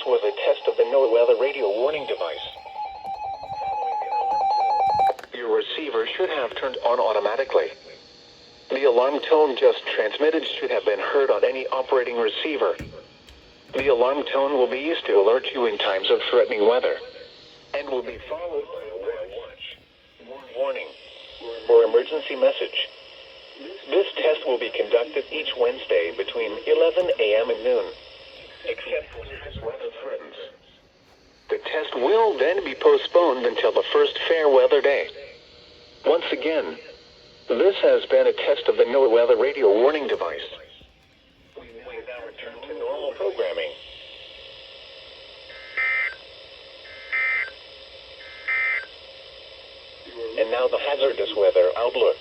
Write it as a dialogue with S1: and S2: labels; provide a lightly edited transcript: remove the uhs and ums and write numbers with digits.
S1: was a test of the NOAA radio warning device. Your receiver should have turned on automatically. The alarm tone just transmitted should have been heard on any operating receiver. The alarm tone will be used to alert you in times of threatening weather, and will be followed by a red watch, warning, or emergency message. This test will be conducted each Wednesday between 11 a.m. and noon, except as weather threatens. The test will then be postponed until the first fair weather day. Once again, this has been a test of the NOAA weather radio warning device. We will now return to normal programming. And now the hazardous weather outlook.